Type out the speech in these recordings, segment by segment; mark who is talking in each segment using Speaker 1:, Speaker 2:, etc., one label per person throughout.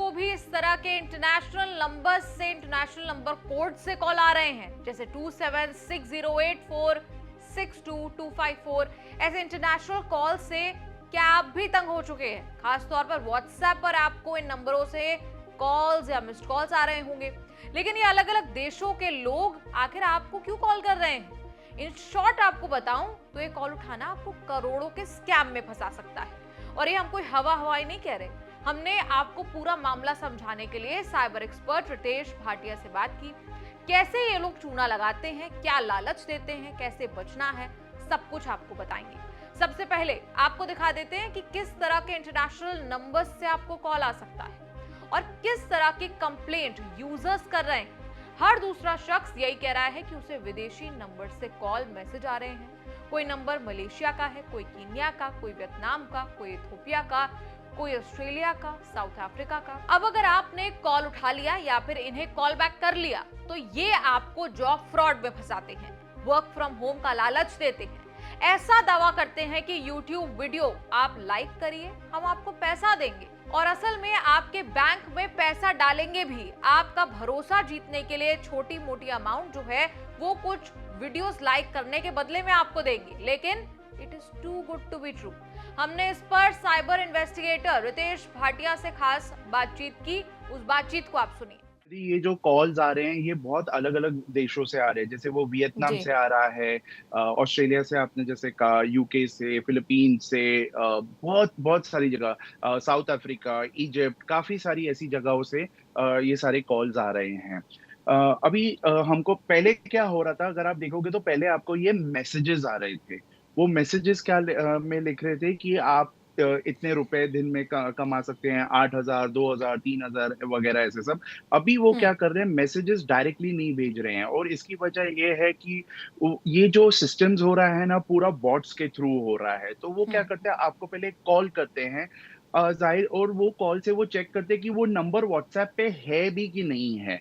Speaker 1: आपको भी इस तरह के इंटरनेशनल नंबर से, इंटरनेशनल नंबर कोड से कॉल आ रहे हैं, जैसे 276084622254, ऐसे इंटरनेशनल कॉल से क्या आप भी तंग हो चुके हैं? खासतौर पर व्हाट्सएप पर आपको इन नंबरों से कॉल्स या मिस्ड कॉल्स आ रहे होंगे, लेकिन ये अलग अलग देशों के लोग आखिर आपको क्यों कॉल कर रहे हैं? इन शॉर्ट आपको बताऊं तो ये कॉल उठाना आपको करोड़ों के स्कैम में फंसा सकता है। और ये हम कोई हवाई नहीं कह रहे, हमने आपको पूरा मामला समझाने के लिए साइबर एक्सपर्ट रितेश भाटिया से बात की। कैसे ये लोग चूना लगाते हैं, क्या लालच देते हैं, कैसे बचना है, सब कुछ आपको बताएंगे। सबसे पहले आपको दिखा देते हैं कि किस तरह के इंटरनेशनल नंबर्स से आपको कॉल आ सकता है और किस तरह की कंप्लेंट यूजर्स कर रहे हैं। हर दूसरा शख्स यही कह रहा है कि उसे विदेशी नंबर से कॉल मैसेज आ रहे हैं। कोई नंबर मलेशिया का है, कोई कीनिया का, कोई वियतनाम का, कोई इथियोपिया का, कोई ऑस्ट्रेलिया का, साउथ अफ्रीका का। अब अगर आपने कॉल उठा लिया या फिर इन्हें कॉल बैक कर लिया तो ये आपको जॉब फ्रॉड में फंसाते हैं, वर्क फ्रॉम होम का लालच देते हैं, ऐसा दावा करते हैं कि YouTube वीडियो आप लाइक करिए, हम आपको पैसा देंगे, और असल में आपके बैंक में पैसा डालेंगे भी। आपका भरोसा जीतने के लिए छोटी मोटी अमाउंट जो है वो कुछ वीडियोस लाइक करने के बदले में आपको देंगे, लेकिन it is too good to be true. हमने इस पर साइबर इन्वेस्टिगेटर रितेश भाटिया से खास बातचीत की, उस बातचीत को आप सुनिए।
Speaker 2: ये जो कॉल्स आ रहे हैं ये बहुत अलग अलग देशों से आ रहे हैं, जैसे वो वियतनाम
Speaker 1: जी।
Speaker 2: से आ रहा है, ऑस्ट्रेलिया से आपने जैसे कहा, यूके से, फिलीपींस से, बहुत बहुत सारी जगह, साउथ अफ्रीका, इजिप्ट, काफी सारी ऐसी जगहों से ये सारे कॉल्स आ रहे हैं। अभी हमको पहले क्या हो रहा था, अगर आप देखोगे तो पहले आपको ये मैसेजेस आ रहे थे। वो मैसेजेस क्या में लिख रहे थे कि आप इतने रुपए दिन में कमा सकते हैं, 8,000, 2,000, 3,000 वगैरह ऐसे सब। अभी वो क्या कर रहे हैं, मैसेजेस डायरेक्टली नहीं भेज रहे हैं, और इसकी वजह ये है कि ये जो सिस्टम्स हो रहा है ना, पूरा बॉट्स के थ्रू हो रहा है। तो वो क्या करते हैं, आपको पहले कॉल करते हैं, जाहिर, और वो कॉल से वो चेक करते हैं कि वो नंबर व्हाट्सएप पे है भी कि नहीं है।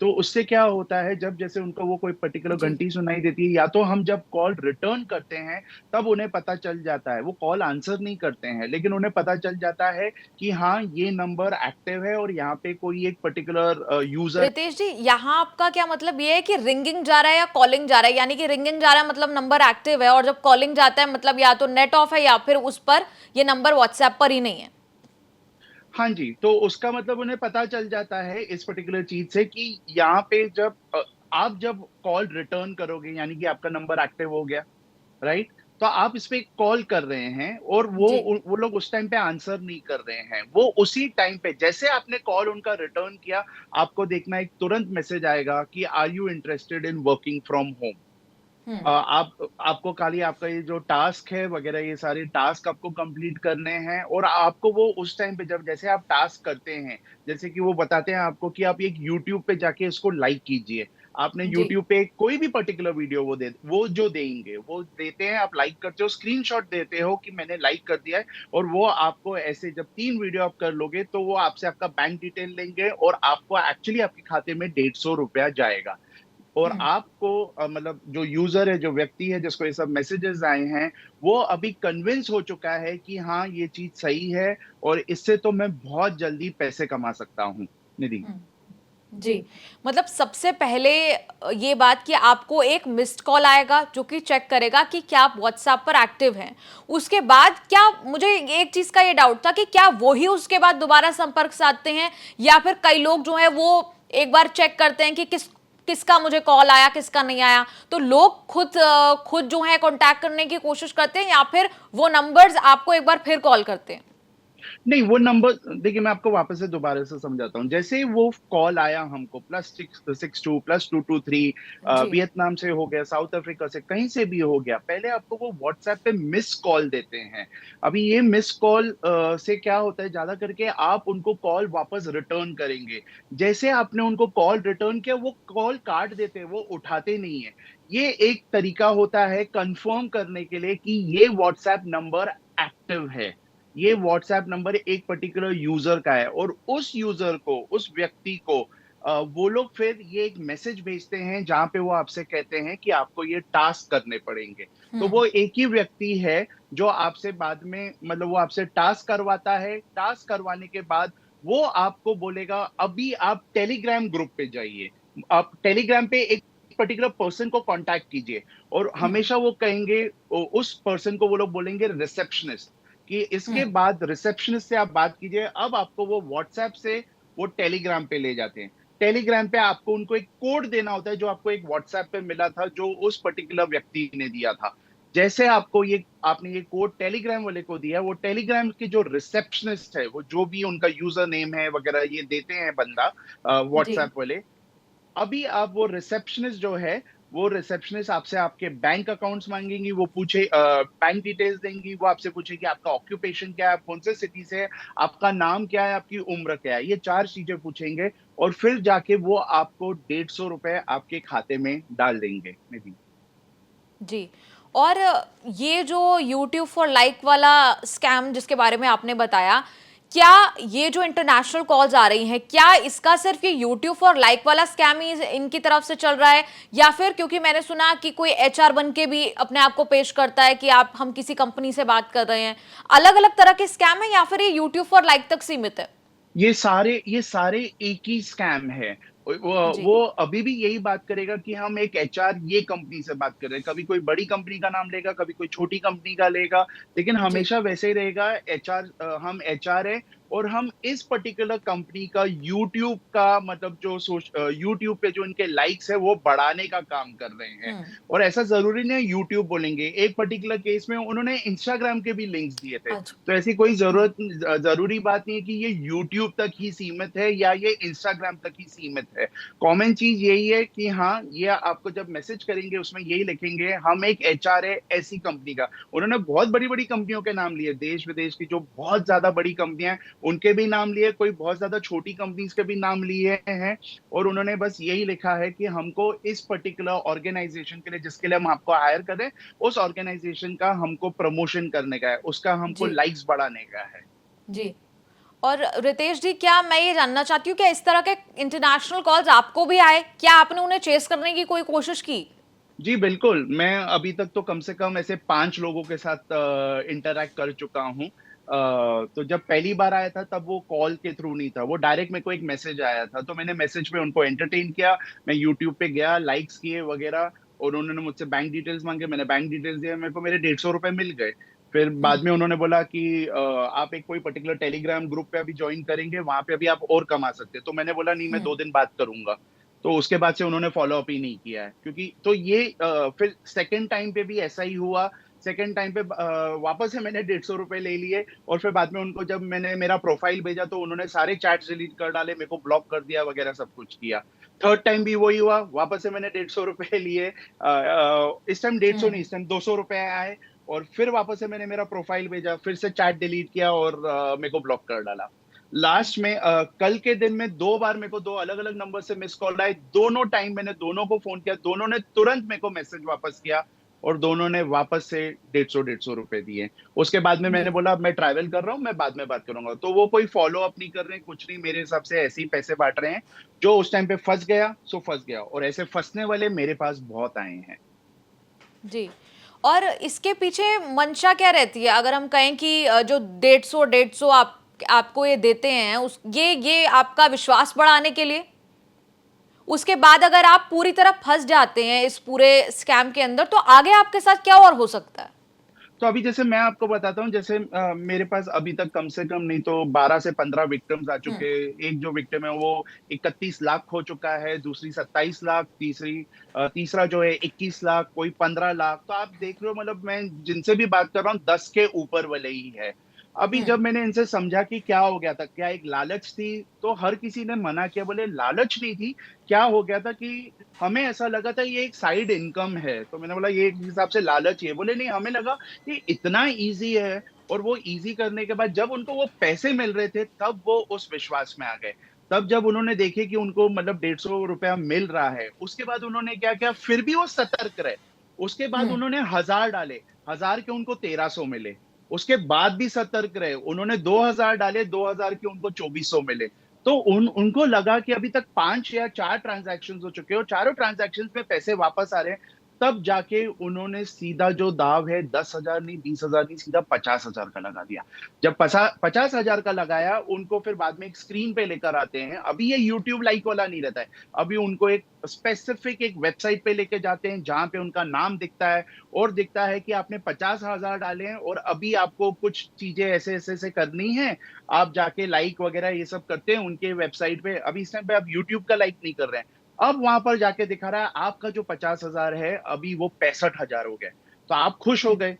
Speaker 2: तो उससे क्या होता है, जब जैसे उनको वो कोई पर्टिकुलर
Speaker 1: जी।
Speaker 2: घंटी सुनाई देती है, या तो हम जब कॉल रिटर्न करते हैं तब उन्हें पता चल जाता है, वो कॉल आंसर नहीं करते हैं, लेकिन उन्हें पता चल जाता है कि हाँ, ये नंबर एक्टिव है और यहाँ पे कोई एक पर्टिकुलर यूजर।
Speaker 1: रितेश जी, यहाँ आपका क्या मतलब ये है कि रिंगिंग जा रहा है या कॉलिंग जा रहा है? यानी कि रिंगिंग जा रहा है मतलब नंबर एक्टिव है, और जब कॉलिंग जाता है मतलब या तो नेट ऑफ है या फिर उस पर ये नंबर व्हाट्सएप पर ही नहीं है।
Speaker 2: हाँ जी, तो उसका मतलब उन्हें पता चल जाता है इस पर्टिकुलर चीज़ से कि यहाँ पे जब आप जब कॉल रिटर्न करोगे, यानी कि आपका नंबर एक्टिव हो गया, राइट? तो आप इस पे कॉल कर रहे हैं और
Speaker 1: जी।
Speaker 2: वो लोग उस टाइम पे आंसर नहीं कर रहे हैं। वो उसी टाइम पे जैसे आपने कॉल उनका रिटर्न किया, आपको देखना एक तुरंत मैसेज आएगा कि are you interested in working from home? आपको खाली आपका ये जो टास्क है वगैरह, ये सारे टास्क आपको कंप्लीट करने हैं, और आपको वो उस टाइम पे जब जैसे आप टास्क करते हैं, जैसे कि वो बताते हैं आपको कि आप एक यूट्यूब पे जाके इसको लाइक कीजिए। आपने
Speaker 1: जी।
Speaker 2: यूट्यूब पे कोई भी पर्टिकुलर वीडियो वो जो देंगे, वो देते हैं, आप लाइक करते हो, स्क्रीनशॉट देते हो कि मैंने लाइक कर दिया है, और वो आपको ऐसे जब 3 वीडियो आप कर लोगे तो वो आपसे आपका बैंक डिटेल लेंगे और आपको एक्चुअली आपके खाते में ₹150 जाएगा। और आपको मतलब जो यूज़र है, जो व्यक्ति है जिसको ये सब मैसेजेस आए हैं, वो अभी कन्विंस हो चुका है कि हाँ, ये चीज़ सही है और इससे तो मैं बहुत जल्दी पैसे कमा सकता हूँ। निधि।
Speaker 1: जी, मतलब सबसे पहले ये बात कि आपको एक मिस्ड कॉल आएगा जो कि चेक करेगा कि क्या आप व्हाट्सएप पर एक्टिव हैं। उसके बाद क्या, मुझे एक चीज़ का ये डाउट था कि क्या वो ही उसके बाद दोबारा संपर्क साधते हैं, या फिर कई लोग जो हैं वो एक बार चेक करते हैं कि किसका मुझे कॉल आया, किसका नहीं आया। तो लोग खुद जो है कॉन्टैक्ट करने की कोशिश करते हैं, या फिर वो नंबर्स आपको एक बार फिर कॉल करते हैं?
Speaker 2: नहीं, वो नंबर देखिए, मैं आपको वापस से दोबारा से समझाता हूँ। जैसे ही वो कॉल आया हमको, +662 +223,
Speaker 1: जी।
Speaker 2: वियतनाम से हो गया, साउथ अफ्रीका से, कहीं से भी हो गया, पहले आपको वो व्हाट्सएप पे मिस कॉल देते हैं। अभी ये मिस कॉल से क्या होता है, ज़्यादा करके आप उनको कॉल वापस रिटर्न करेंगे। जैसे आपने उनको कॉल रिटर्न किया, वो कॉल काट देते हैं, वो उठाते नहीं हैं। ये एक तरीका होता है कन्फर्म करने के लिए कि ये व्हाट्सएप नंबर एक्टिव है। ये व्हाट्सएप नंबर एक पर्टिकुलर यूजर का है, और उस यूजर को, उस व्यक्ति को वो लोग फिर ये एक मैसेज भेजते हैं जहां पे वो आपसे कहते हैं कि आपको ये टास्क करने पड़ेंगे। तो वो एक ही व्यक्ति है जो आपसे बाद में, मतलब वो आपसे टास्क करवाता है। टास्क करवाने के बाद वो आपको बोलेगा अभी आप टेलीग्राम ग्रुप पे जाइए, आप टेलीग्राम पे एक पर्टिकुलर पर्सन को कांटेक्ट कीजिए, और
Speaker 1: हुँ,
Speaker 2: हमेशा वो कहेंगे, उस पर्सन को वो लोग बोलेंगे रिसेप्शनिस्ट, कि इसके
Speaker 1: हुँ,
Speaker 2: बाद रिसेप्शनिस्ट से आप बात कीजिए। अब आपको वो व्हाट्सएप से वो टेलीग्राम पे ले जाते हैं। टेलीग्राम पे आपको उनको एक कोड देना होता है, जो आपको एक व्हाट्सएप पे मिला था, जो उस पर्टिकुलर व्यक्ति ने दिया था। जैसे आपने ये कोड टेलीग्राम वाले को दिया, वो टेलीग्राम के जो रिसेप्शनिस्ट है, वो जो भी उनका यूजर नेम है वगैरह ये देते हैं बंदा,
Speaker 1: जी,
Speaker 2: व्हाट्सएप वाले। अभी आप वो रिसेप्शनिस्ट जो है, वो रिसेप्शनिस्ट आपसे आपके बैंक अकाउंट्स मांगेंगी, वो बैंक डिटेल्स देंगी, वो आपसे पूछेगी आपका ऑक्यूपेशन क्या है, आप कौन से सिटी से है, आपका नाम क्या है, आपकी उम्र क्या है, ये 4 चीजें पूछेंगे, और फिर जाके वो आपको ₹150 आपके खाते में डाल देंगे। May be.
Speaker 1: जी। और ये जो यूट्यूब फॉर लाइक वाला स्कैम जिसके बारे में आपने बताया, क्या ये जो इंटरनेशनल कॉल्स आ रही हैं, क्या इसका सिर्फ़ ये यूट्यूब फॉर लाइक वाला स्कैम ही इनकी तरफ से चल रहा है? या फिर क्योंकि मैंने सुना कि कोई एचआर बन के भी अपने आप को पेश करता है कि आप हम किसी कंपनी से बात कर रहे हैं। अलग-अलग तरह के स्कैम हैं या फिर ये यूट्यूब फॉर लाइक तक सीमित है?
Speaker 2: ये सारे एक ही स्कैम है।
Speaker 1: जी,
Speaker 2: वो अभी भी यही बात करेगा कि हम एक एचआर ये कंपनी से बात कर रहे हैं। कभी कोई बड़ी कंपनी का नाम लेगा, कभी कोई छोटी कंपनी का लेगा, लेकिन
Speaker 1: जी।
Speaker 2: हमेशा वैसे ही रहेगा। हम एचआर है, और हम इस पर्टिकुलर कंपनी का यूट्यूब का मतलब यूट्यूब पे जो इनके लाइक्स है वो बढ़ाने का काम कर रहे हैं।
Speaker 1: हुँ,
Speaker 2: और ऐसा ज़रूरी नहीं है यूट्यूब बोलेंगे। एक पर्टिकुलर केस में उन्होंने इंस्टाग्राम के भी लिंक्स दिए थे।
Speaker 1: अच्छा।
Speaker 2: तो ऐसी कोई
Speaker 1: हुँ,
Speaker 2: ज़रूरी बात नहीं है कि ये यूट्यूब तक ही सीमित है या ये इंस्टाग्राम तक ही सीमित है। कॉमन चीज़ यही है कि हाँ, ये आपको जब मैसेज करेंगे उसमें यही लिखेंगे, हम एक एचआर है ऐसी कंपनी का। उन्होंने बहुत बड़ी-बड़ी कंपनियों के नाम लिए, देश-विदेश की जो बहुत ज़्यादा बड़ी कंपनियाँ हैं, उनके भी नाम लिए, कोई बहुत ज़्यादा छोटी कंपनीज़ के भी नाम लिए हैं, और उन्होंने बस यही लिखा है कि हमको इस पर्टिकुलर ऑर्गेनाइज़ेशन के लिए जिसके लिए हम आपको हायर कर रहे हैं, उस ऑर्गेनाइज़ेशन का हमको प्रमोशन करने का है, उसका हमको
Speaker 1: जी,
Speaker 2: लाइक्स बढ़ाने का है।
Speaker 1: जी। और रितेश जी, क्या मैं ये जानना चाहती हूँ, क्या इस तरह के इंटरनेशनल कॉल्स आपको भी आए? क्या आपने उन्हें चेस करने की कोई कोशिश की?
Speaker 2: जी, बिल्कुल। मैं अभी तक तो कम से कम ऐसे 5 लोगों के साथ इंटरैक्ट कर चुका हूँ। तो जब पहली बार आया था तब वो कॉल के थ्रू नहीं था, वो डायरेक्ट मेरे को एक मैसेज आया था, तो मैंने मैसेज पे उनको एंटरटेन किया। मैं यूट्यूब पे गया, लाइक्स किए वगैरह, और उन्होंने मुझसे बैंक डिटेल्स माँगे, मैंने बैंक डिटेल्स दिए, मेरे को मेरे ₹150 मिल गए। फिर
Speaker 1: हुँ,
Speaker 2: बाद में उन्होंने बोला कि आप एक कोई पर्टिकुलर टेलीग्राम ग्रुप पे अभी जॉइन करेंगे, वहाँ पे अभी आप और कमा सकते हैं। तो मैंने बोला नहीं, मैं
Speaker 1: हुँ,
Speaker 2: 2 दिन बात करूँगा। तो उसके बाद से उन्होंने फ़ॉलो अप ही नहीं किया है, क्योंकि तो ये फिर सेकंड टाइम पे भी ऐसा ही हुआ। सेकंड टाइम पे वापस से मैंने ₹150 ले लिए, और फिर बाद में उनको जब मैंने मेरा प्रोफाइल भेजा तो उन्होंने सारे चैट्स डिलीट कर डाले, मेरे को ब्लॉक कर दिया वगैरह सब कुछ किया। थर्ड टाइम भी वही हुआ, वापस से मैंने ₹150 लिए। इस टाइम 150 नहीं,
Speaker 1: हुँ।
Speaker 2: इस टाइम ₹200 आए, और फिर वापस से मैंने मेरा प्रोफाइल भेजा, फिर से चैट डिलीट किया, और मेरे को ब्लॉक कर डाला। लास्ट में कल के दिन में 2 बार मेरे को 2 अलग-अलग नंबर से मिस्ड कॉल आए, दोनों टाइम मैंने दोनों को फ़ोन किया, दोनों ने तुरंत मेरे को मैसेज वापस किया, और दोनों ने वापस से 150 ₹150 दिए। उसके बाद में मैंने
Speaker 1: जी,
Speaker 2: बोला अब मैं ट्रैवल कर रहा हूँ, मैं बाद में बात करूँगा। तो वो कोई फ़ॉलो अप नहीं कर रहे हैं, कुछ नहीं, मेरे हिसाब से ऐसे ही पैसे बाँट रहे हैं। जो उस टाइम पे फँस गया, सो फँस गया, और ऐसे फँसने वाले मेरे पास बहुत आए हैं।
Speaker 1: जी। और इसके पीछे मंशा क्या रहती है? अगर हम कहें कि जो 150 आप आपको ये देते हैं, उस ये आपका विश्वास बढ़ाने के लिए? उसके बाद अगर आप पूरी तरह फँस जाते हैं इस पूरे स्कैम के अंदर, तो आगे आपके साथ क्या और हो सकता है?
Speaker 2: तो अभी जैसे मैं आपको बताता हूँ, जैसे मेरे पास अभी तक कम से कम नहीं तो 12 से 15 विक्टिम्स आ
Speaker 1: हुँ,
Speaker 2: चुके हैं। एक जो विक्टिम है वो 31 लाख हो चुका है, दूसरी 27 लाख, तीसरा जो है 21 लाख, कोई 15 लाख। तो आप देख रहे हो, मतलब मैं जिनसे भी बात कर रहा हूँ 10 के ऊपर वाले ही है। अभी
Speaker 1: हुँ,
Speaker 2: जब मैंने इनसे समझा कि क्या हो गया था, क्या एक लालच थी, तो हर किसी ने मना किया, बोले लालच नहीं थी। क्या हो गया था कि हमें ऐसा लगा था ये एक साइड इनकम है, तो मैंने बोला ये एक हिसाब से लालच ही है। बोले नहीं, हमें लगा ये इतना ईज़ी है, और वो ईज़ी करने के बाद जब उनको वो पैसे मिल रहे थे, तब वो उस विश्वास में आ गए। तब जब उन्होंने देखे कि उनको मतलब ₹150 मिल रहा है, उसके बाद उन्होंने क्या किया, फिर भी वो सतर्क रहे। उसके बाद
Speaker 1: हुँ,
Speaker 2: उन्होंने 1000 डाले, 1000 के उनको 1300 मिले। उसके बाद भी सतर्क रहे, उन्होंने 2000 डाले, 2000 के उनको 2400 मिले। तो उनको लगा कि अभी तक 5 या 4 ट्रांज़ैक्शंस हो चुके हैं, और चारों ट्रांज़ैक्शंस में पैसे वापस आ रहे हैं। तब जाके उन्होंने सीधा जो दाव है 10,000 नहीं, 20,000 नहीं, सीधा 50,000 का लगा दिया। जब 50,000 का लगाया, उनको फिर बाद में एक स्क्रीन पे लेकर आते हैं। अभी ये यूट्यूब लाइक वाला नहीं रहता है, अभी उनको एक स्पेसिफिक एक वेबसाइट पे लेके जाते हैं जहां पे उनका नाम दिखता है और दिखता है कि आपने 50,000 डाले हैं और अभी आपको कुछ चीजें ऐसे ऐसे ऐसे करनी है। आप जाके लाइक वगैरह ये सब करते हैं उनके वेबसाइट पे। अभी इस टाइम पे आप यूट्यूब का लाइक नहीं कर रहे हैं, अब वहां पर जाके दिखा रहा है आपका जो 50,000 है अभी वो 65,000 हो गए। तो आप खुश हो गए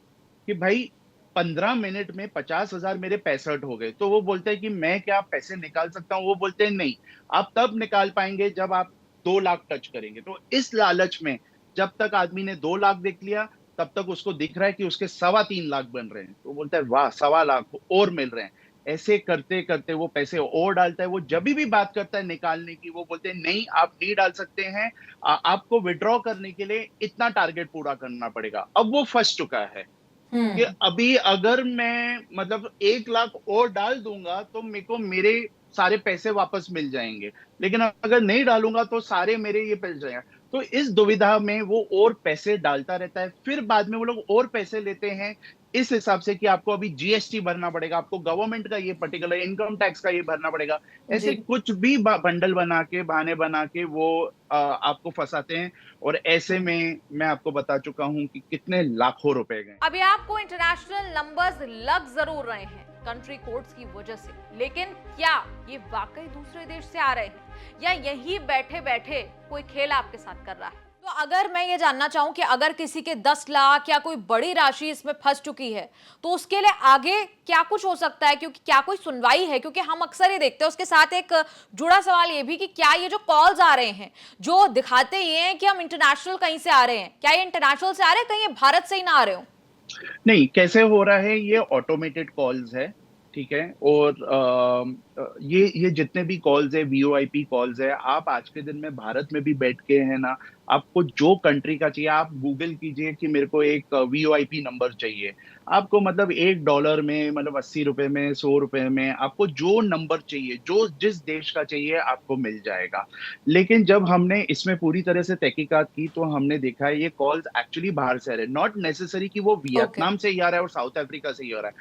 Speaker 2: कि भाई 15 मिनट में 50,000 मेरे 65 हो गए। तो वो बोलते हैं कि मैं क्या पैसे निकाल सकता हूँ? वो बोलते हैं नहीं, आप तब निकाल पाएंगे जब आप 2 लाख टच करेंगे। तो इस लालच में जब तक आदमी ने 2 लाख देख लिया, तब तक उसको दिख रहा है कि उसके 3.25 लाख बन रहे हैं। तो बोलता है वाह, 1.25 लाख और मिल रहे हैं। ऐसे करते करते वो पैसे और डालता है। वो जब भी बात करता है निकालने की, वो बोलते हैं नहीं आप नहीं डाल सकते हैं, आपको विड्रॉ करने के लिए इतना टारगेट पूरा करना पड़ेगा। अब वो फंस चुका है कि
Speaker 3: हम्म।
Speaker 2: अभी अगर मैं मतलब 1 लाख और डाल दूंगा तो मेरे को मेरे सारे पैसे वापस मिल जाएंगे, लेकिन अगर नहीं डालूंगा तो सारे मेरे ये मिल जाएगा। तो इस दुविधा में वो और पैसे डालता रहता है। फिर बाद में वो लोग और पैसे लेते हैं इस हिसाब से कि आपको अभी जीएसटी भरना पड़ेगा, आपको गवर्नमेंट का ये पर्टिकुलर इनकम टैक्स का ये भरना पड़ेगा।
Speaker 3: जी।
Speaker 2: ऐसे कुछ भी बंडल बना के, बहाने बना के वो आपको फंसाते हैं। और ऐसे में मैं आपको बता चुका हूं कि कितने लाखों रुपए गए।
Speaker 1: अभी आपको इंटरनेशनल नंबर्स लग जरूर रहे हैं कंट्री कोड्स की वजह से, लेकिन क्या ये वाकई दूसरे देश से आ रहे हैं या यही बैठे बैठे कोई खेल आपके साथ कर रहा है? तो अगर मैं ये जानना चाहूं कि अगर किसी के 10 लाख या कोई बड़ी राशि इसमें फंस चुकी है तो उसके लिए आगे क्या कुछ हो सकता है, क्योंकि क्या कोई सुनवाई है? क्योंकि हम अक्सर ये देखते हैं। उसके साथ एक जुड़ा सवाल ये भी कि क्या ये जो कॉल्स आ रहे हैं जो दिखाते ये हैं कि हम इंटरनेशनल कहीं से आ रहे हैं, क्या ये इंटरनेशनल से आ रहे हैं, कहीं ये भारत से ही ना आ रहे हो?
Speaker 2: नहीं, कैसे हो रहा है, ये ऑटोमेटेड कॉल्स है, ठीक है। और ये जितने भी कॉल्स है, वीओआईपी कॉल्स है, आप आज के दिन में भारत में भी बैठ के है ना, आपको जो कंट्री का चाहिए आप गूगल कीजिए कि मेरे को एक वीओआईपी नंबर चाहिए। आपको मतलब $1 में, मतलब 80 रुपए में, 100 रुपए में, आपको जो नंबर चाहिए, जो जिस देश का चाहिए आपको मिल जाएगा। लेकिन जब हमने इसमें पूरी तरह से तहकीकात की तो हमने देखा है ये कॉल्स एक्चुअली बाहर से आ रहे हैं। नॉट नेसेसरी कि वो
Speaker 3: ओके।
Speaker 2: वियतनाम से ही आ रहा है और साउथ अफ्रीका से ही हो रहा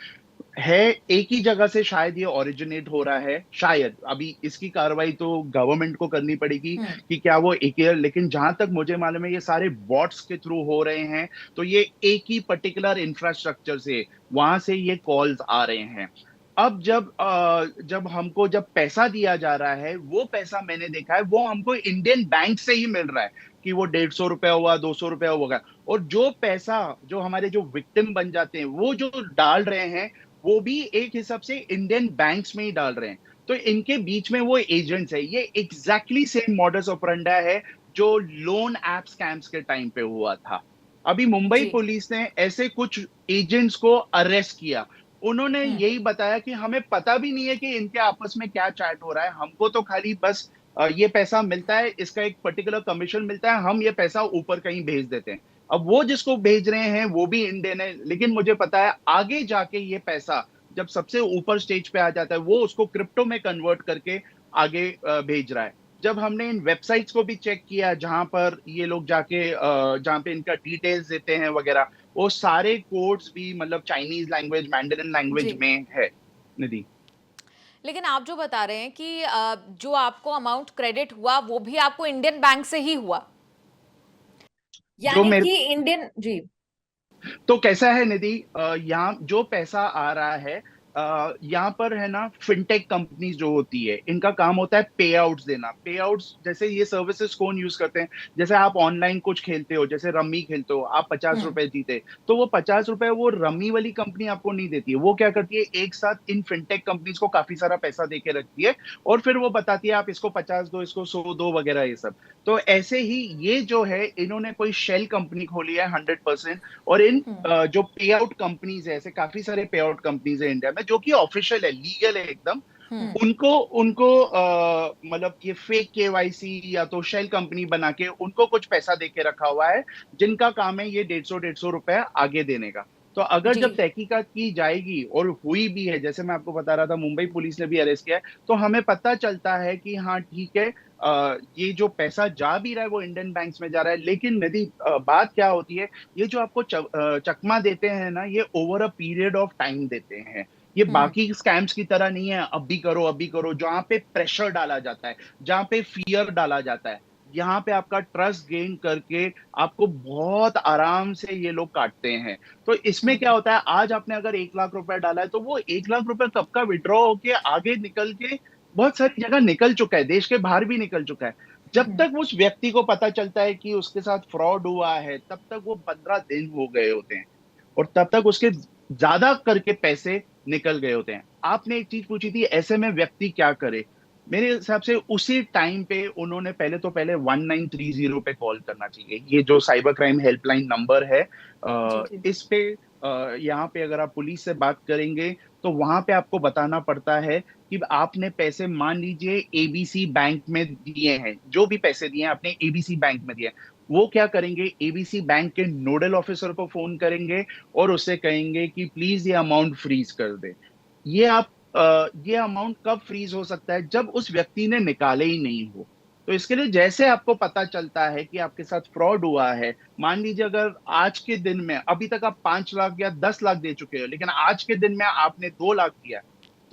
Speaker 2: है एक ही जगह से शायद ये ओरिजिनेट हो रहा है। शायद अभी इसकी कार्रवाई तो गवर्नमेंट को करनी पड़ेगी
Speaker 3: हम्म।
Speaker 2: कि क्या वो एक ही, लेकिन जहां तक मुझे मालूम है ये सारे बॉट्स के थ्रू हो रहे हैं। तो ये एक ही पर्टिकुलर इंफ्रास्ट्रक्चर से, वहां से ये कॉल्स आ रहे हैं। अब जब पैसा दिया जा रहा है, वो पैसा मैंने देखा है वो हमको इंडियन बैंक से ही मिल रहा है कि वो 150 रुपया हुआ, 200 रुपया होगा। और जो पैसा जो हमारे जो विक्टिम बन जाते हैं वो जो डाल रहे हैं, वो भी एक हिसाब से इंडियन बैंक्स में ही डाल रहे हैं। तो इनके बीच में वो एजेंट्स है। ये एग्जैक्टली सेम मॉडस ऑपरेंडा है जो लोन ऐप स्कैम्स के टाइम पे हुआ था। अभी मुंबई
Speaker 3: जी।
Speaker 2: पुलिस ने ऐसे कुछ एजेंट्स को अरेस्ट किया। उन्होंने
Speaker 3: हम्म।
Speaker 2: यही बताया कि हमें पता भी नहीं है कि इनके आपस में क्या चैट हो रहा है, हमको तो खाली बस ये पैसा मिलता है, इसका एक पर्टिकुलर कमीशन मिलता है, हम ये पैसा ऊपर कहीं भेज देते हैं। अब वो जिसको भेज रहे हैं वो भी इंडियन है, लेकिन मुझे पता है आगे जाके ये पैसा जब सबसे ऊपर स्टेज पे आ जाता है वो उसको क्रिप्टो में कन्वर्ट करके आगे भेज रहा है। जब हमने इन वेबसाइट्स को भी चेक किया जहां पर ये लोग जाके जहां पे इनका डिटेल्स देते हैं वगैरह, वो सारे कोड्स भी मतलब चाइनीज लैंग्वेज, मैंडरिन
Speaker 3: जी।
Speaker 2: लैंग्वेज में है निधि।
Speaker 1: लेकिन आप जो बता रहे हैं कि जो आपको अमाउंट क्रेडिट हुआ वो भी आपको इंडियन बैंक से ही हुआ,
Speaker 2: जो
Speaker 3: यानी
Speaker 2: मेरे
Speaker 3: कि इंडियन। जी।
Speaker 2: तो कैसा है निधि, यहाँ जो पैसा आ रहा है, यहाँ पर है ना फिनटेक कंपनीज जो होती है इनका काम होता है पे आउट्स देना। पे आउट्स जैसे ये सर्विसेज कौन यूज करते हैं, जैसे आप ऑनलाइन कुछ खेलते हो, जैसे रम्मी खेलते हो, आप 50 रुपए जीते, तो वो 50 रुपए वो रम्मी वाली कंपनी आपको नहीं देती है। वो क्या करती है, एक साथ इन फिनटेक कंपनीज को काफी सारा पैसा दे के रखती है और फिर वो बताती है आप इसको 50 दो, इसको 100 दो वगैरह ये सब। तो ऐसे ही ये जो है इन्होंने कोई शेल कंपनी खोली है 100%। और इन जो पे आउट कंपनीज है, ऐसे काफी सारे पे आउट कंपनीज है इंडिया में जो कि ऑफिशियल है, लीगल है एकदम। उनको उनको मतलब ये फेक केवाईसी या तो शेल कंपनी बना के उनको कुछ पैसा दे के रखा हुआ है, जिनका काम है ये 150 रुपए आगे देने का। तो अगर
Speaker 3: जी।
Speaker 2: जब तहकीकात की जाएगी और हुई भी है, जैसे मैं आपको बता रहा था मुंबई पुलिस ने भी अरेस्ट किया है, तो हमें पता चलता है कि हाँ ठीक है, ये जो पैसा जा भी रहा है वो इंडियन बैंक्स में जा रहा है, लेकिन यदि बात क्या होती है, ये जो आपको चकमा देते हैं ना, ये over a period of time देते हैं। ये
Speaker 1: हम्म।
Speaker 2: बाकी स्कैम्स की तरह नहीं है, अभी करो, जहाँ पे प्रेशर डाला जाता है, जहाँ पे फियर डाला जाता है। यहाँ पे आपका ट्रस्ट गेन करके आपको बहुत आराम से ये लोग काटते हैं। तो इसमें क्या
Speaker 1: हम्म।
Speaker 2: होता है, आज आपने अगर 1 लाख रुपए डाला है, तो वो 1 लाख रुपए कब का विड्रॉ होके आगे निकल के बहुत सारी जगह निकल चुका है, देश के बाहर भी निकल चुका है। जब
Speaker 1: हम्म।
Speaker 2: तक उस व्यक्ति को पता चलता है कि उसके साथ फ्रॉड हुआ है, तब तक वो 15 दिन हो गए होते हैं, और तब तक उसके ज्यादा करके पैसे निकल गए होते हैं। आपने एक चीज पूछी थी, ऐसे में व्यक्ति क्या करे? मेरे हिसाब से उसी टाइम पे उन्होंने पहले 1930 पे कॉल करना चाहिए। ये जो साइबर क्राइम हेल्पलाइन नंबर है,
Speaker 1: जी जी।
Speaker 2: इस पे यहाँ पे अगर आप पुलिस से बात करेंगे, तो वहां पे आपको बताना पड़ता है कि आपने पैसे, मान लीजिए एबीसी बैंक में दिए हैं, जो भी पैसे दिए हैं आपने एबीसी बैंक में दिए हैं, वो क्या करेंगे, एबीसी बैंक के नोडल ऑफिसर को फोन करेंगे और उससे कहेंगे कि प्लीज ये अमाउंट फ्रीज कर दे। ये आप ये अमाउंट कब फ्रीज हो सकता है? जब उस व्यक्ति ने निकाले ही नहीं हो। तो इसके लिए जैसे आपको पता चलता है कि आपके साथ फ्रॉड हुआ है, मान लीजिए अगर आज के दिन में, अभी तक आप 5 लाख या 10 लाख दे चुके हो, लेकिन आज के दिन में आपने 2 लाख दिया,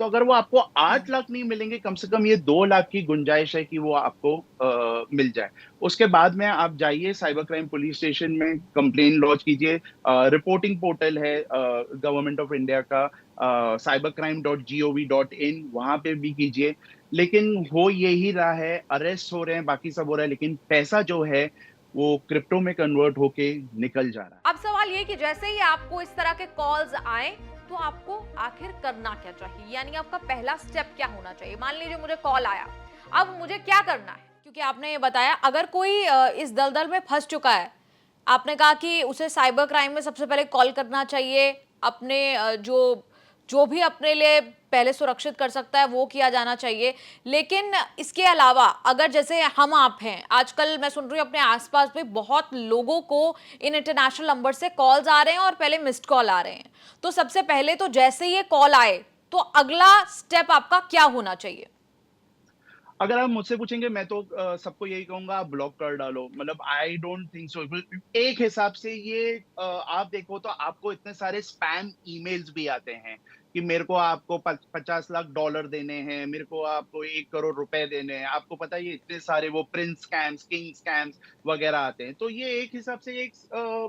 Speaker 2: तो अगर वो आपको
Speaker 1: हम्म।
Speaker 2: 8 लाख नहीं मिलेंगे, कम से कम ये 2 लाख की गुंजाइश है कि वो आपको मिल जाए। उसके बाद में आप जाइए साइबर क्राइम पुलिस स्टेशन में, कंप्लेन लॉन्च कीजिए। रिपोर्टिंग पोर्टल है गवर्नमेंट ऑफ इंडिया का, cybercrime.gov.in, वहां पे भी कीजिए। लेकिन हो यही रहा है, अरेस्ट हो रहे हैं, बाकी सब हो रहा है, लेकिन पैसा जो है वो क्रिप्टो में कन्वर्ट होके निकल जा रहा है।
Speaker 1: अब सवाल ये कि जैसे ही आपको इस तरह के कॉल्स आए, तो आपको आखिर करना क्या चाहिए, यानी आपका पहला स्टेप क्या होना चाहिए? मान लीजिए मुझे कॉल आया, अब मुझे क्या करना है? क्योंकि आपने ये बताया, अगर कोई इस दलदल में फंस चुका है, आपने कहा कि उसे साइबर क्राइम में सबसे पहले कॉल करना चाहिए, अपने जो जो भी अपने लिए पहले सुरक्षित कर सकता है वो किया जाना चाहिए। लेकिन इसके अलावा अगर जैसे हम आप हैं, आजकल मैं सुन रही हूँ अपने आसपास भी बहुत लोगों को इन इंटरनेशनल नंबर से कॉल्स आ रहे हैं और पहले मिस्ड कॉल आ रहे हैं। तो सबसे पहले तो जैसे ये कॉल आए, तो अगला स्टेप आपका क्या होना चाहिए?
Speaker 2: अगर आप मुझसे पूछेंगे, मैं तो सबको यही कहूंगा, आप ब्लॉक कर डालो। मतलब आई डोंट थिंक सो। एक हिसाब से ये आप देखो तो आपको इतने सारे स्पैम ईमेल्स भी आते हैं कि मेरे को आपको 50 लाख डॉलर देने हैं, मेरे को आपको 1 करोड़ रुपए देने हैं। आपको पता है, ये इतने सारे वो प्रिंस स्कैम्स, किंग स्कैम्स वगैरह आते हैं। तो ये एक हिसाब से एक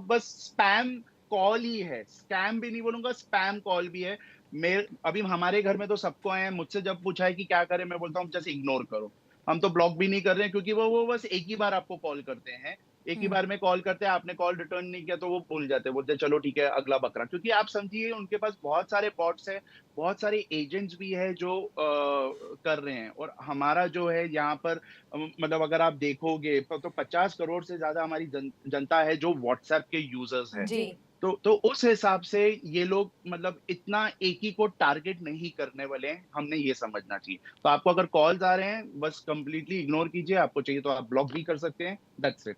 Speaker 2: बस स्पैम कॉल ही है, स्कैम भी नहीं बोलूंगा, स्पैम कॉल भी है। मेरे अभी हमारे घर में तो सबको आए हैं, मुझसे जब पूछा है कि क्या करें, मैं बोलता हूँ जैसे इग्नोर करो। हम तो ब्लॉक भी नहीं कर रहे हैं, क्योंकि वो बस एक ही बार आपको कॉल करते हैं, एक ही
Speaker 1: हम्म।
Speaker 2: बार में कॉल करते हैं, आपने कॉल रिटर्न नहीं किया तो वो भूल जाते हैं, बोलते हैं चलो ठीक है अगला बकरा। क्योंकि आप समझिए उनके पास बहुत सारे बॉट्स हैं, बहुत सारे एजेंट्स भी है जो कर रहे हैं। और हमारा जो है यहाँ पर मतलब अगर आप देखोगे तो 50 करोड़ से ज्यादा हमारी जनता है जो व्हाट्सएप के यूजर्स है।
Speaker 1: जी।
Speaker 2: तो उस हिसाब से ये लोग मतलब इतना एक ही को टारगेट नहीं करने वाले हैं, हमने ये समझना चाहिए। तो आपको अगर कॉल्स आ रहे हैं, बस कंप्लीटली इग्नोर कीजिए। आपको चाहिए तो आप ब्लॉक भी कर सकते हैं, दैट्स इट।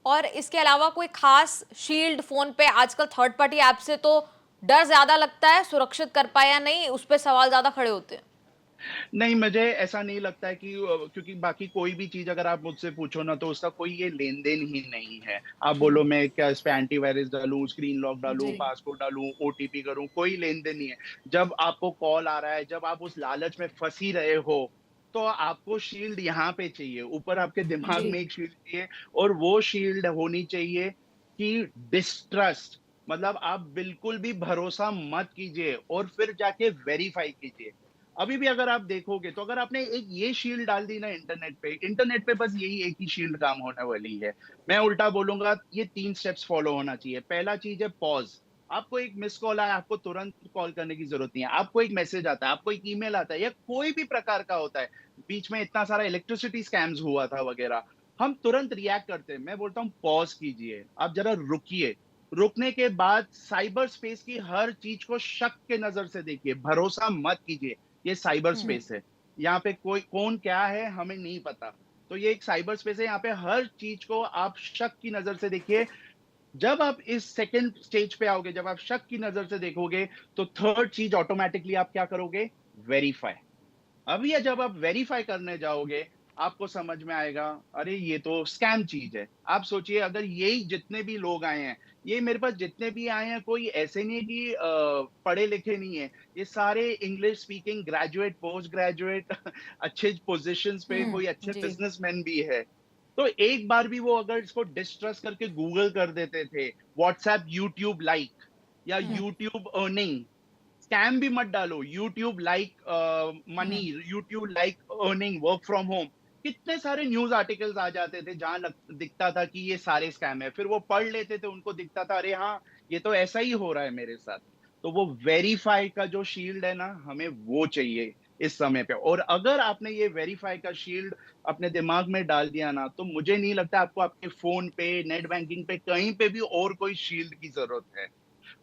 Speaker 1: और इसके अलावा कोई खास शील्ड फोन पे, आजकल थर्ड पार्टी ऐप से तो डर ज्यादा लगता है, सुरक्षित कर पाए या नहीं उस पे सवाल ज्यादा खड़े होते हैं।
Speaker 2: नहीं, मुझे ऐसा नहीं लगता है कि क्योंकि बाकी कोई भी चीज अगर आप मुझसे पूछो ना, तो उसका कोई ये लेन देन ही नहीं है। आप बोलो मैं क्या इस पे एंटीवायरस डालूं, स्क्रीन लॉक डालूं,
Speaker 1: जी।
Speaker 2: पासवर्ड डालूं, ओटीपी करूं, कोई लेन देन नहीं है। जब आपको कॉल आ रहा है, जब आप उस लालच में फंस ही रहे हो, तो आपको शील्ड यहाँ पे चाहिए, ऊपर आपके दिमाग
Speaker 1: जी।
Speaker 2: में एक शील्ड चाहिए। और वो शील्ड होनी चाहिए कि डिस्ट्रस्ट, मतलब आप बिल्कुल भी भरोसा मत कीजिए और फिर जाके वेरीफाई कीजिए। अभी भी अगर आप देखोगे, तो अगर आपने एक ये शील्ड डाल दी ना इंटरनेट पे बस यही एक ही शील्ड काम होने वाली है। मैं उल्टा बोलूंगा, ये 3 स्टेप्स फॉलो होना चाहिए। पहला चीज है पॉज। आपको एक मिस कॉल आया, आपको तुरंत कॉल करने की जरूरत नहीं है। आपको एक मैसेज आता है, आपको एक ईमेल आता है, या कोई भी प्रकार का होता है, बीच में इतना सारा इलेक्ट्रिसिटी स्कैम्स हुआ था वगैरह, हम तुरंत रिएक्ट करते हैं। मैं बोलता हूँ पॉज कीजिए, आप जरा रुकिए। रुकने के बाद साइबर स्पेस की हर चीज को शक के नजर से देखिए, भरोसा मत कीजिए। ये साइबर
Speaker 1: हम्म।
Speaker 2: स्पेस है, यहाँ पे कोई कौन क्या है हमें नहीं पता। तो ये एक साइबर स्पेस है, यहाँ पे हर चीज को आप शक की नजर से देखिए। जब आप इस सेकंड स्टेज पे आओगे, जब आप शक की नजर से देखोगे, तो थर्ड चीज ऑटोमेटिकली आप क्या करोगे, वेरीफाई। अब ये जब आप वेरीफाई करने जाओगे, आपको समझ में आएगा, अरे ये तो स्कैम चीज है। आप सोचिए अगर यही जितने भी लोग आए हैं, ये मेरे पास जितने भी आए हैं कोई ऐसे नहीं है कि पढ़े लिखे नहीं है, ये सारे English speaking graduate, post graduate अच्छे पोजीशंस पे कोई अच्छे
Speaker 1: जी।
Speaker 2: बिजनेसमैन भी है। तो एक बार भी वो अगर इसको डिस्ट्रस्ट करके गूगल कर देते थे व्हाट्सएप यूट्यूब लाइक या
Speaker 1: हुँ,
Speaker 2: यूट्यूब अर्निंग, स्कैम भी मत डालो, YouTube like money,
Speaker 1: hmm,
Speaker 2: YouTube like earning, work from home, कितने सारे न्यूज आर्टिकल्स आ जाते थे जहां दिखता था कि ये सारे स्कैम है। फिर वो पढ़ लेते थे, उनको दिखता था अरे हाँ ये तो ऐसा ही हो रहा है मेरे साथ। तो वो वेरीफाई का जो शील्ड है ना, हमें वो चाहिए इस समय पे। और अगर आपने ये वेरीफाई का शील्ड अपने दिमाग में डाल दिया ना, तो मुझे नहीं लगता आपको आपके फोन पे, नेट बैंकिंग पे, कहीं पे भी और कोई शील्ड की जरूरत है।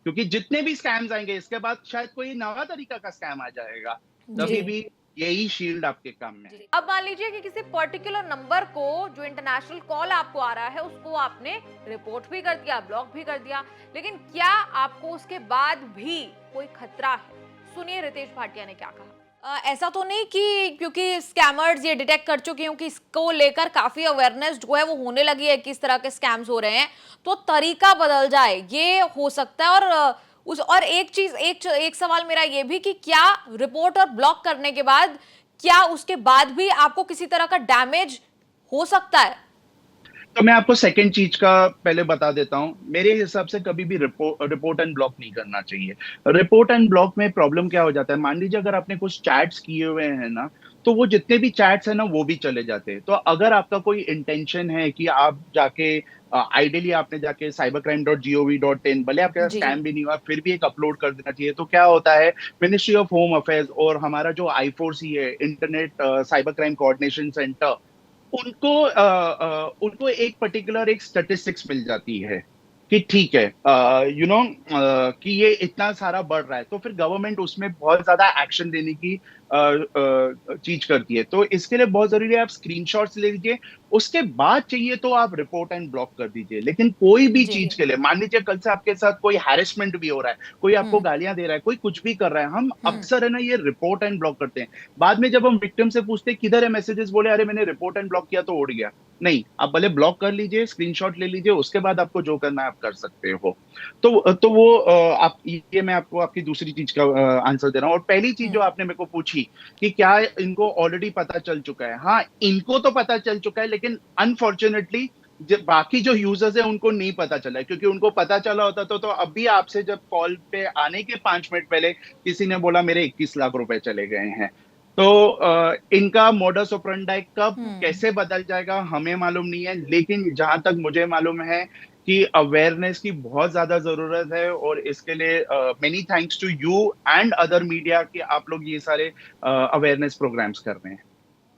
Speaker 2: क्योंकि जितने भी स्कैम्स आएंगे इसके बाद शायद कोई नवा तरीका का स्कैम आ जाएगा,
Speaker 1: जी।
Speaker 2: तभी भी यही शील्ड आपके काम में है।
Speaker 1: अब मान लीजिए कि किसी पर्टिकुलर नंबर को, जो इंटरनेशनल कॉल आपको आ रहा है, उसको आपने रिपोर्ट भी कर दिया, ब्लॉक भी कर दिया, लेकिन क्या आपको उसके बाद भी कोई खतरा है? सुनिए रितेश भाटिया ने क्या कहा। ऐसा तो नहीं कि क्योंकि स्कैमर्स ये डिटेक्ट कर चुके हैं कि इसको लेकर काफी अवेयरनेस जो है वो होने लगी है कि इस तरह के स्कैम्स हो रहे हैं, तो तरीका बदल जाए, ये हो सकता है। और और एक चीज, एक सवाल मेरा ये भी कि क्या रिपोर्ट और ब्लॉक करने के बाद, क्या उसके बाद भी आपको किसी तरह का डैमेज हो सकता है?
Speaker 2: तो मैं आपको सेकंड चीज का पहले बता देता हूं। मेरे हिसाब से कभी भी रिपोर्ट एंड ब्लॉक नहीं करना चाहिए। रिपोर्ट एंड ब्लॉक में प्रॉब्लम क्या हो जाता है, मान लीजिए अगर आपने कुछ चैट्स किए हुए हैं ना, तो वो जितने भी चैट्स हैं ना वो भी चले जाते हैं। तो अगर आपका कोई इंटेंशन है कि आप जाके आइडियली आपने जाके cybercrime.gov.in, भले आपके साथ
Speaker 1: जी।
Speaker 2: स्कैम भी नहीं हुआ फिर भी एक अपलोड कर देना चाहिए। तो क्या होता है, मिनिस्ट्री ऑफ होम अफेयर्स और हमारा जो I4C है, internet cyber crime coordination centre, उनको एक पर्टिकुलर एक स्टैटिस्टिक्स मिल जाती है कि ठीक है कि ये इतना सारा बढ़ रहा है, तो फिर गवर्नमेंट उसमें बहुत ज्यादा एक्शन लेने की चीज करती है। तो इसके लिए बहुत जरूरी है आप स्क्रीनशॉट्स ले लीजिए, उसके बाद चाहिए तो आप रिपोर्ट एंड ब्लॉक कर दीजिए। लेकिन कोई भी
Speaker 1: जी।
Speaker 2: चीज के लिए, मान लीजिए कल से आपके साथ कोई हैरेसमेंट भी हो रहा है, कोई आपको
Speaker 1: हम्म।
Speaker 2: गालियां दे रहा है, कोई कुछ भी कर रहा है, हम
Speaker 1: हम्म।
Speaker 2: अक्सर है ना ये रिपोर्ट एंड ब्लॉक करते हैं। बाद में जब हम विक्टिम से पूछते हैं किधर है मैसेजेस, बोले अरे मैंने रिपोर्ट एंड ब्लॉक किया तो उड़ गया। नहीं, आप भले ब्लॉक कर लीजिए, स्क्रीनशॉट ले लीजिए, उसके बाद आपको जो करना है आप कर सकते हो। तो वो आप, ये मैं आपको आपकी दूसरी चीज का आंसर दे रहा हूँ। और पहली चीज जो
Speaker 1: हम्म।
Speaker 2: आपने मेरे को पूछी कि क्या इनको ऑलरेडी पता चल चुका है, हाँ इनको तो पता चल चुका है, लेकिन अनफॉर्चुनेटली बाकी जो यूजर्स है उनको नहीं पता चला है। क्योंकि उनको पता चला होता तो अभी आपसे जब कॉल पे आने के 5 मिनट पहले किसी ने बोला मेरे 21 लाख रुपए चले गए हैं। तो इनका मोडस ऑपरेंडाई कब
Speaker 1: हम्म।
Speaker 2: कैसे बदल जाएगा हमें मालूम नहीं है, लेकिन जहां तक मुझे मालूम है कि अवेयरनेस की बहुत ज्यादा जरूरत है। और इसके लिए many thanks to you and other media कि आप लोग ये सारे अवेयरनेस प्रोग्राम्स कर रहे हैं।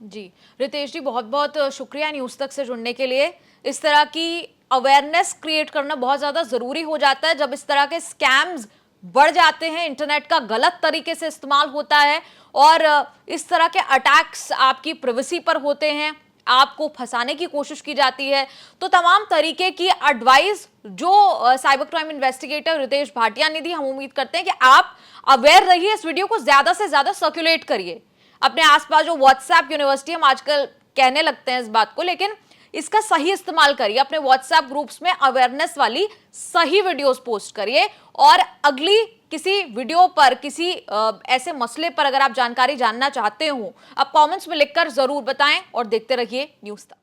Speaker 1: जी, रितेश जी, बहुत बहुत शुक्रिया न्यूज़ तक से जुड़ने के लिए। इस तरह की अवेयरनेस क्रिएट करना बहुत ज़्यादा ज़रूरी हो जाता है जब इस तरह के स्कैम्स बढ़ जाते हैं, इंटरनेट का गलत तरीके से इस्तेमाल होता है और इस तरह के अटैक्स आपकी प्राइवेसी पर होते हैं, आपको फंसाने की कोशिश की जाती है। तो तमाम तरीके की एडवाइस जो cyber crime investigator Ritesh Bhatia ने दी, हम उम्मीद करते हैं कि आप अवेयर रहिए, इस वीडियो को ज़्यादा से ज़्यादा सर्कुलेट करिए अपने आसपास। जो व्हाट्सएप यूनिवर्सिटी, हम आजकल कहने लगते हैं इस बात को, लेकिन इसका सही इस्तेमाल करिए। अपने व्हाट्सएप ग्रुप्स में अवेयरनेस वाली सही वीडियोस पोस्ट करिए। और अगली किसी वीडियो पर, किसी ऐसे मसले पर अगर आप जानकारी जानना चाहते हो, आप कमेंट्स में लिखकर जरूर बताएं और देखते रहिए न्यूज़ तक।